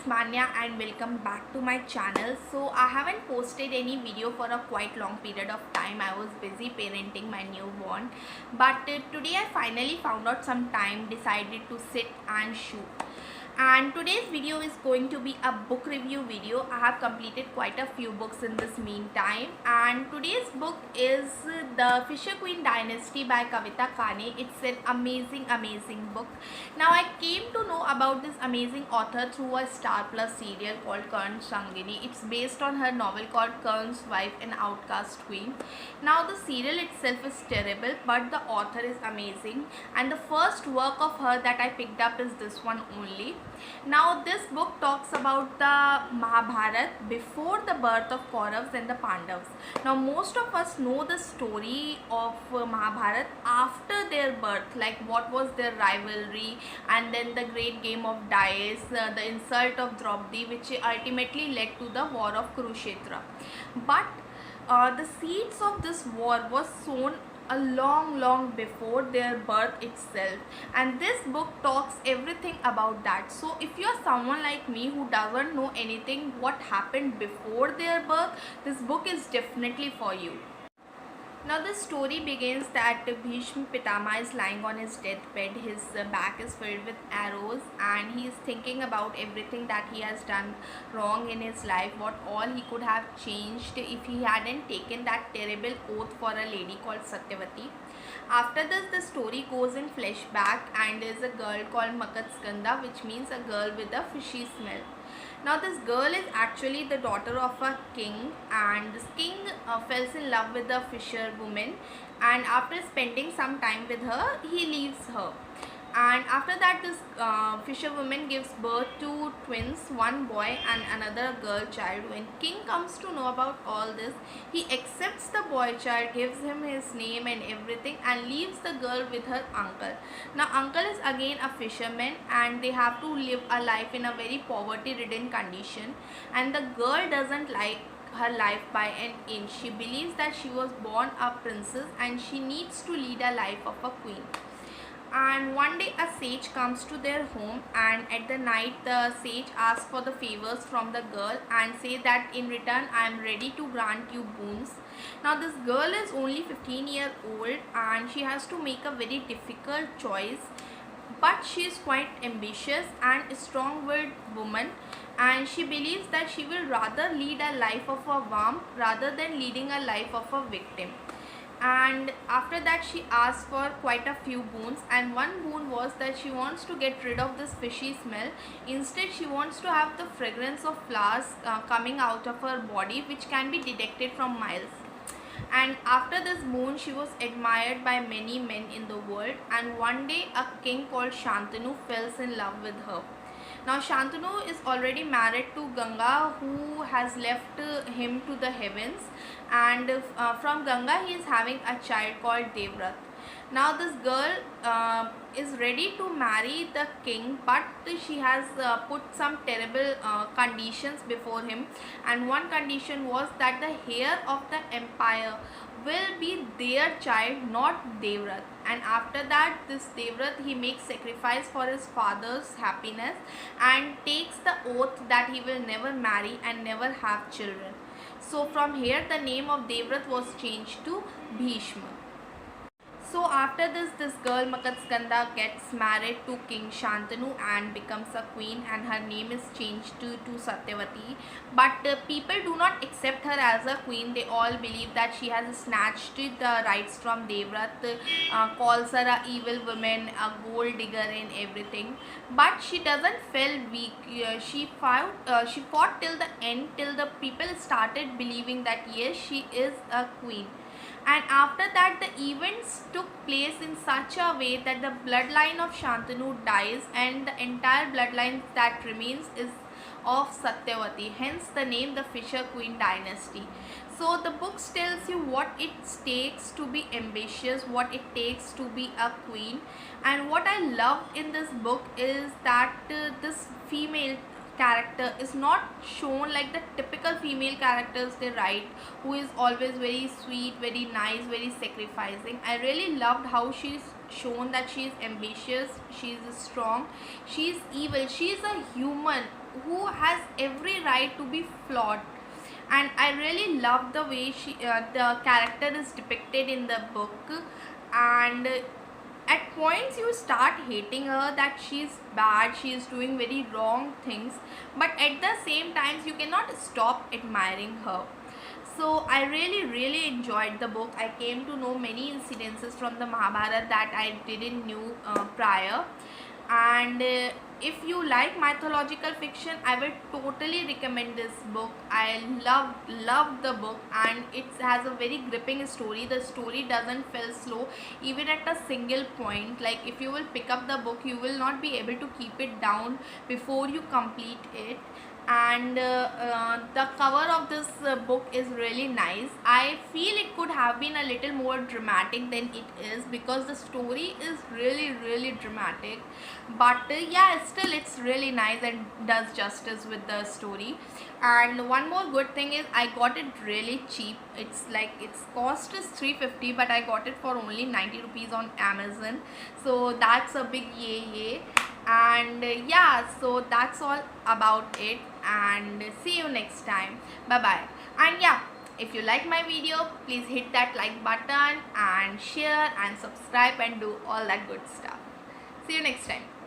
Manya and welcome back to my channel. So I haven't posted any video for a quite long period of time. I was busy parenting my newborn, but today I finally found out some time, decided to sit and shoot. And today's video is going to be a book review video. I have completed quite a few books in this meantime, and today's book is The Fisher Queen Dynasty by Kavita Kane. It's an amazing book. Now I came to know about this amazing author through a Star Plus serial called Karn Sangini. It's based on her novel called Karn's Wife, an Outcast Queen. Now the serial itself is terrible, but the author is amazing, and the first work of her that I picked up is this one only. Now this book talks about the Mahabharata before the birth of Kauravas and the Pandavas. Now most of us know the story of Mahabharata after their birth, like what was their rivalry, and then the great game of dice, the insult of Draupadi, which ultimately led to the war of Kurukshetra. But the seeds of this war was sown a long before their birth itself, and this book talks everything about that. So if you are someone like me who doesn't know anything what happened before their birth, this book is definitely for you. Now the story begins that Bhishma Pitama is lying on his deathbed. His back is filled with arrows, and he is thinking about everything that he has done wrong in his life, what all he could have changed if he hadn't taken that terrible oath for a lady called Satyavati. After this, the story goes in flashback, and there is a girl called Makatskanda, which means a girl with a fishy smell. Now this girl is actually the daughter of a king, and this king falls in love with a fisherwoman, and after spending some time with her, he leaves her. And after that, this fisherwoman gives birth to twins, one boy and another girl child. When king comes to know about all this, he accepts the boy child, gives him his name and everything, and leaves the girl with her uncle. Now uncle is again a fisherman, and they have to live a life in a very poverty ridden condition, and the girl doesn't like her life by an inch. She believes that she was born a princess and she needs to lead a life of a queen. And one day a sage comes to their home, and at the night the sage asks for the favors from the girl and say that in return I am ready to grant you boons. Now this girl is only 15-year old, and she has to make a very difficult choice, but she is quite ambitious and a strong-willed woman, and she believes that she will rather lead a life of a vamp rather than leading a life of a victim. And after that, she asked for quite a few boons, and one boon was that she wants to get rid of this fishy smell. Instead, she wants to have the fragrance of flowers coming out of her body, which can be detected from miles. And after this boon, she was admired by many men in the world, and one day a king called Shantanu falls in love with her. Now Shantanu is already married to Ganga, who has left him to the heavens, and from Ganga he is having a child called Devrat. Now this girl is ready to marry the king, but she has put some terrible conditions before him, and one condition was that the heir of the empire will be their child, not Devrat. And after that, this Devrat, he makes sacrifice for his father's happiness and takes the oath that he will never marry and never have children. So from here the name of Devrat was changed to Bhishma. So after this girl Makatskanda gets married to King Shantanu and becomes a queen, and her name is changed to Satyavati. But people do not accept her as a queen. They all believe that she has snatched the rights from Devrat, calls her a evil woman, a gold digger and everything. But she doesn't feel weak. She fought till the end, till the people started believing that yes, she is a queen. And after that, the events took place in such a way that the bloodline of Shantanu dies, and the entire bloodline that remains is of Satyavati, hence the name the Fisher Queen Dynasty. So the book tells you what it takes to be ambitious, what it takes to be a queen. And what I love in this book is that this female character is not shown like the typical female characters they write, who is always very sweet, very nice, very sacrificing. I really loved how she's shown that she is ambitious, she is strong, she is evil, she is a human who has every right to be flawed. And I really love the way the character is depicted in the book. And at points you start hating her, that she's bad, she is doing very wrong things, but at the same times you cannot stop admiring her. So I really enjoyed the book. I came to know many incidences from the Mahabharata that I didn't knew prior. And if you like mythological fiction, I will totally recommend this book. I love the book, and it has a very gripping story. The story doesn't feel slow even at a single point. Like, if you will pick up the book, you will not be able to keep it down before you complete it. And the cover of this book is really nice. I feel it could have been a little more dramatic than it is, because the story is really dramatic, but yeah, still it's really nice and does justice with the story. And one more good thing is I got it really cheap. It's like, its cost is 350, but I got it for only 90 rupees on Amazon, so that's a big yay. And yeah, so that's all about it, and see you next time. Bye bye. And yeah, if you like my video, please hit that like button and share and subscribe and do all that good stuff. See you next time.